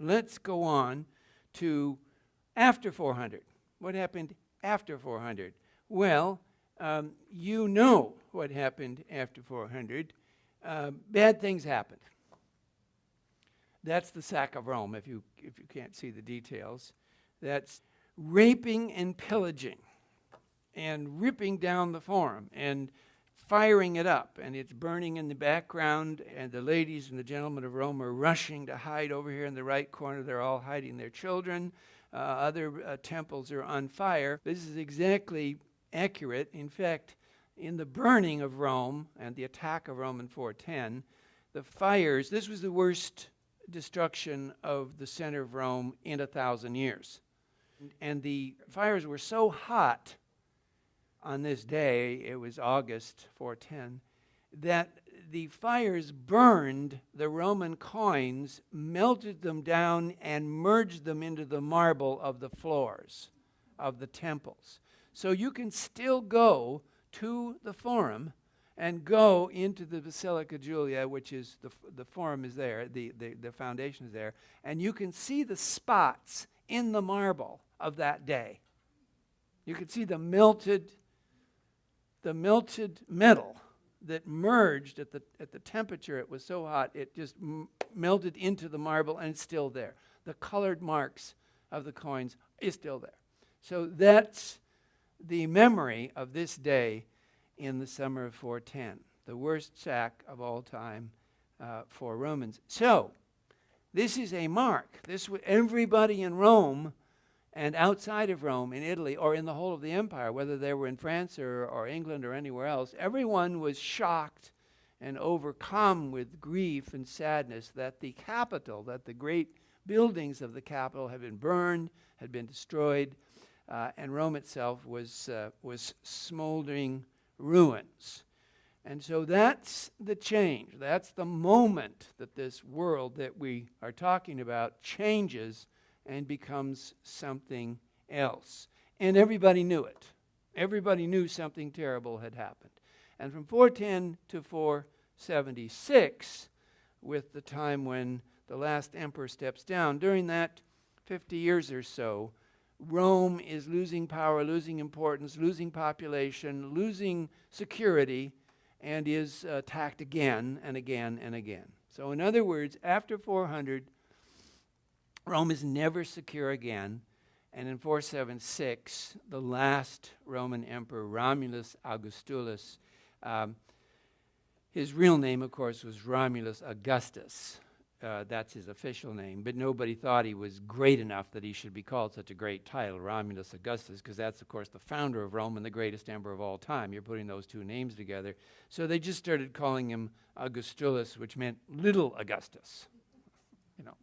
let's go on to after 400. What happened after 400? Well, you know what happened after 400. Bad things happened. That's the sack of Rome, if you can't see the details. That's raping and pillaging and ripping down the forum and firing it up, and it's burning in the background, and the ladies and the gentlemen of Rome are rushing to hide over here in the right corner. They're all hiding their children. Other temples are on fire. This is exactly accurate. In fact, in the burning of Rome and the attack of Rome in 410, the fires, this was the worst destruction of the center of Rome in 1,000 years. And the fires were so hot on this day, it was August 410, that the fires burned the Roman coins, melted them down, and merged them into the marble of the floors of the temples. So you can still go to the Forum and go into the Basilica Julia, which is the Forum is there, the foundation is there, and you can see the spots in the marble of that day. You can see the melted metal that merged at the temperature. It was so hot, it just melted into the marble, and it's still there. The colored marks of the coins is still there. So that's the memory of this day in the summer of 410, the worst sack of all time for Romans. So this is a mark. Everybody in Rome and outside of Rome, in Italy, or in the whole of the empire, whether they were in France or England or anywhere else, everyone was shocked and overcome with grief and sadness that the capital, that the great buildings of the capital had been burned, had been destroyed, and Rome itself was smoldering ruins. And so that's the change. That's the moment that this world that we are talking about changes and becomes something else. And everybody knew it. Everybody knew something terrible had happened. And from 410 to 476, with the time when the last emperor steps down, during that 50 years or so, Rome is losing power, losing importance, losing population, losing security, and is attacked again and again and again. So in other words, after 400, Rome is never secure again. And in 476, the last Roman emperor, Romulus Augustulus, his real name, of course, was Romulus Augustus. That's his official name. But nobody thought he was great enough that he should be called such a great title, Romulus Augustus, because that's, of course, the founder of Rome and the greatest emperor of all time. You're putting those two names together. So they just started calling him Augustulus, which meant little Augustus.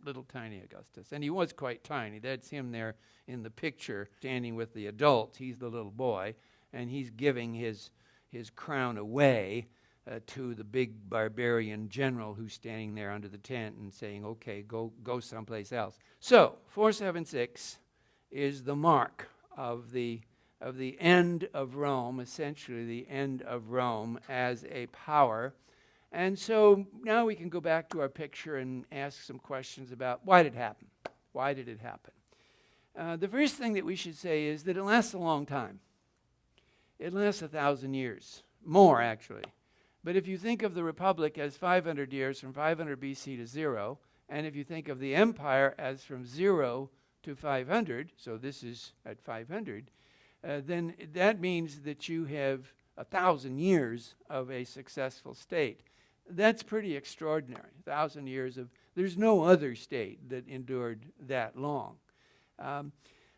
Little tiny Augustus. And he was quite tiny. That's him there in the picture, standing with the adults. He's the little boy, and he's giving his crown away to the big barbarian general who's standing there under the tent and saying, okay, go someplace else. So, 476 is the mark of the end of Rome, essentially the end of Rome as a power. And so now we can go back to our picture and ask some questions about why did it happen? Why did it happen? The first thing that we should say is that it lasts a long time. It lasts 1,000 years, more actually. But if you think of the Republic as 500 years, from 500 BC to 0, and if you think of the empire as from 0 to 500, so this is at 500, then that means that you have 1,000 years of a successful state. That's pretty extraordinary. 1,000 years of, there's no other state that endured that long.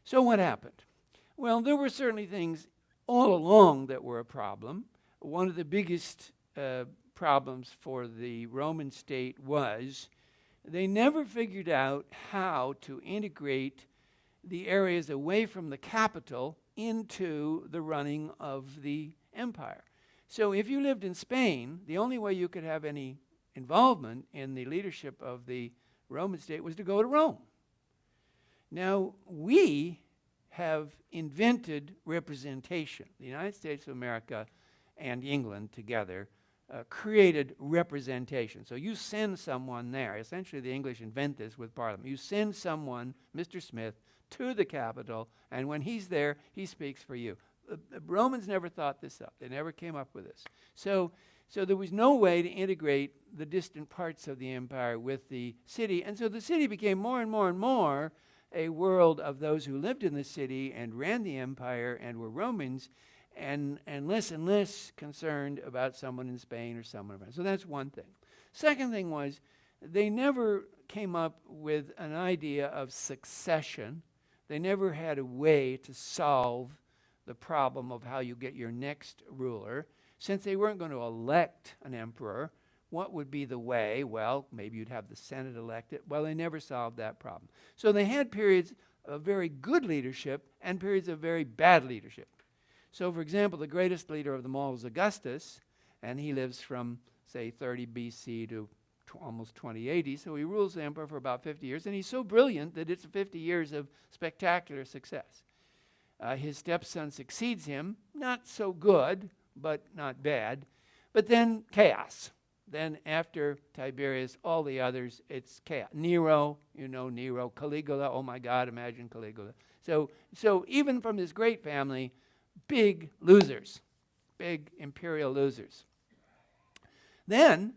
So what happened? Well, there were certainly things all along that were a problem. One of the biggest problems for the Roman state was they never figured out how to integrate the areas away from the capital into the running of the empire. So if you lived in Spain, the only way you could have any involvement in the leadership of the Roman state was to go to Rome. Now, we have invented representation. The United States of America and England together created representation. So you send someone there. Essentially, the English invent this with Parliament. You send someone, Mr. Smith, to the capital, and when he's there, he speaks for you. The Romans never thought this up. They never came up with this. So there was no way to integrate the distant parts of the empire with the city, and so the city became more and more and more a world of those who lived in the city and ran the empire and were Romans, and less concerned about someone in Spain or someone around. So that's one thing. Second thing was, they never came up with an idea of succession. They never had a way to solve the problem of how you get your next ruler. Since they weren't going to elect an emperor, what would be the way? Well, maybe you'd have the Senate elect it. Well, they never solved that problem. So they had periods of very good leadership and periods of very bad leadership. So, for example, the greatest leader of them all was Augustus, and he lives from, say, 30 BC to almost 2080. So he rules the empire for about 50 years, and he's so brilliant that it's 50 years of spectacular success. His stepson succeeds him, not so good, but not bad. But then chaos. Then after Tiberius, all the others, it's chaos. Nero, you know Nero. Caligula, oh my God, imagine Caligula. So even from this great family, big losers, big imperial losers. Then,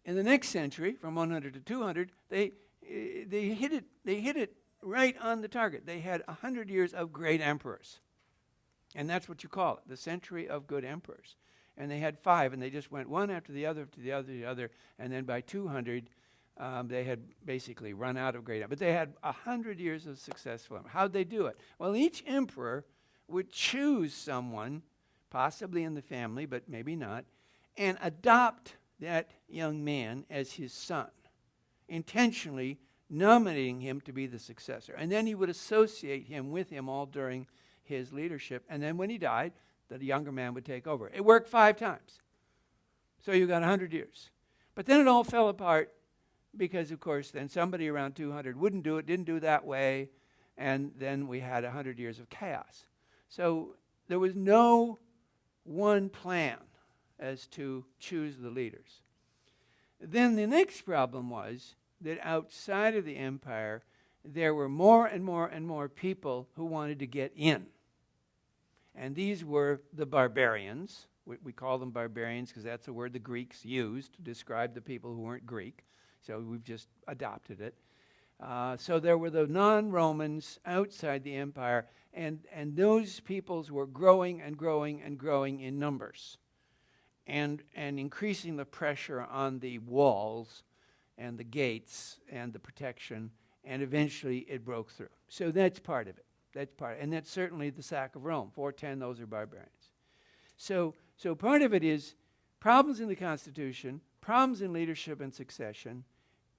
in the next century, from 100 to 200, they hit it right on the target. They had 100 years of great emperors. And that's what you call it, the century of good emperors. And they had 5, and they just went one after the other, and then by 200, they had basically run out of great emperors. But they had 100 years of successful emperors. How'd they do it? Well, each emperor would choose someone, possibly in the family, but maybe not, and adopt that young man as his son, intentionally nominating him to be the successor. And then he would associate him with him all during his leadership. And then when he died, the younger man would take over. It worked 5 times. So you got 100 years. But then it all fell apart because, of course, then somebody around 200 wouldn't do it, didn't do that way, and then we had 100 years of chaos. So there was no one plan as to choose the leaders. Then the next problem was that outside of the empire, there were more and more and more people who wanted to get in. And these were the barbarians. We call them barbarians because that's a word the Greeks used to describe the people who weren't Greek. So we've just adopted it. So there were the non-Romans outside the empire, and those peoples were growing and growing and growing in numbers, and increasing the pressure on the walls and the gates and the protection, and eventually it broke through. So that's part of it. And that's certainly the sack of Rome. 410, those are barbarians. So part of it is problems in the Constitution, problems in leadership and succession,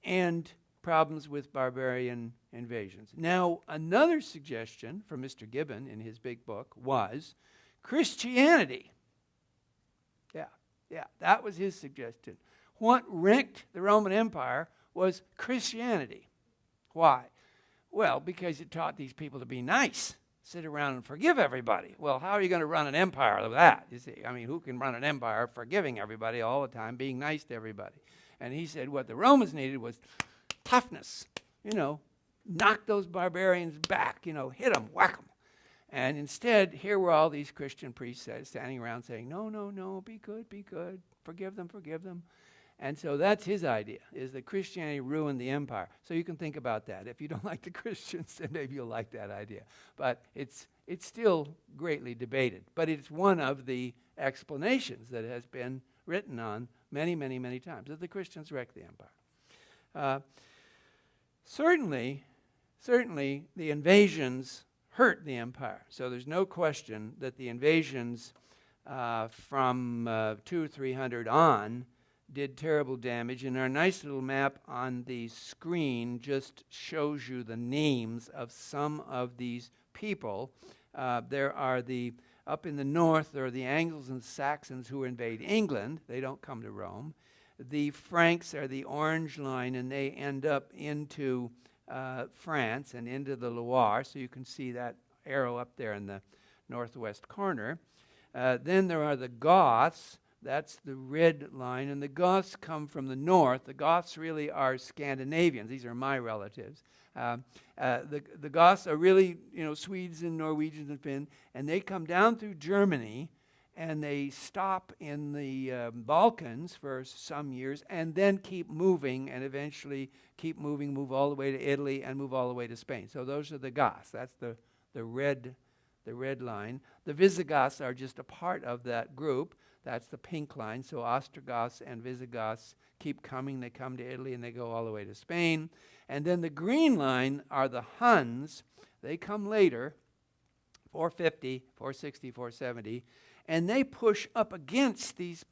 and problems with barbarian invasions. Now, another suggestion from Mr. Gibbon in his big book was Christianity. Yeah, that was his suggestion. What wrecked the Roman Empire was Christianity. Why? Well, because it taught these people to be nice, sit around and forgive everybody. Well, how are you going to run an empire like that? You see, I mean, who can run an empire forgiving everybody all the time, being nice to everybody? And he said what the Romans needed was toughness. Knock those barbarians back, hit them, whack them. And instead, here were all these Christian priests standing around saying, no, be good, forgive them. And so that's his idea, is that Christianity ruined the empire. So you can think about that. If you don't like the Christians, then maybe you'll like that idea. But it's still greatly debated. But it's one of the explanations that has been written on many, many, many times, that the Christians wrecked the empire. Certainly, the invasions hurt the empire. So there's no question that the invasions from 200 or 300 on did terrible damage. And our nice little map on the screen just shows you the names of some of these people. There are up in the north, there are the Angles and Saxons who invade England. They don't come to Rome. The Franks are the orange line, and they end up into France and into the Loire. So you can see that arrow up there in the northwest corner. Then there are the Goths. That's the red line. And the Goths come from the north. The Goths really are Scandinavians. These are my relatives. The Goths are really, Swedes and Norwegians and Finns, and they come down through Germany, and they stop in the Balkans for some years, and then keep moving, and eventually keep moving, move all the way to Italy, and move all the way to Spain. So those are the Goths. That's the red line. The Visigoths are just a part of that group. That's the pink line. So Ostrogoths and Visigoths keep coming. They come to Italy, and they go all the way to Spain. And then the green line are the Huns. They come later, 450, 460, 470, and they push up against these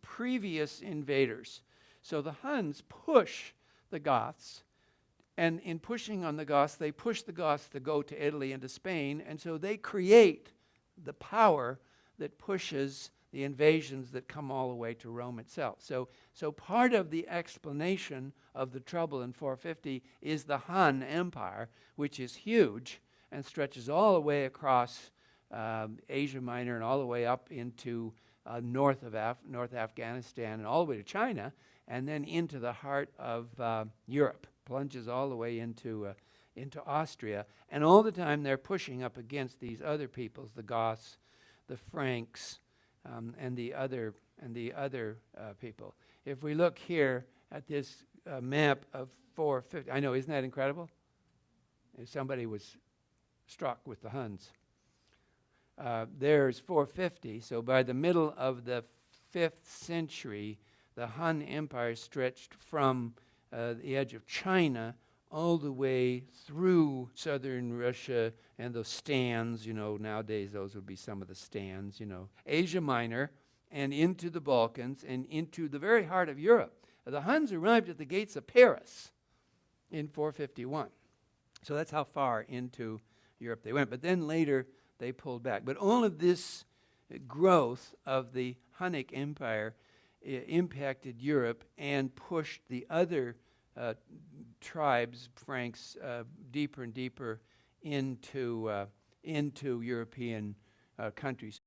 previous invaders. So the Huns push the Goths, and in pushing on the Goths, they push the Goths to go to Italy and to Spain, and so they create the power that pushes the invasions that come all the way to Rome itself. So part of the explanation of the trouble in 450 is the Hun Empire, which is huge and stretches all the way across Asia Minor and all the way up into North Afghanistan and all the way to China, and then into the heart of Europe, plunges all the way into Austria. And all the time they're pushing up against these other peoples, the Goths, the Franks, and the other people. If we look here at this map of 450, I know, isn't that incredible? Somebody was struck with the Huns. There's 450, so by the middle of the 5th century, the Han Empire stretched from the edge of China all the way through southern Russia and those stands, nowadays those would be some of the stands, Asia Minor, and into the Balkans and into the very heart of Europe. The Huns arrived at the gates of Paris in 451. So that's how far into Europe they went. But then later they pulled back. But all of this growth of the Hunnic Empire impacted Europe and pushed the other tribes, Franks, deeper and deeper into European countries.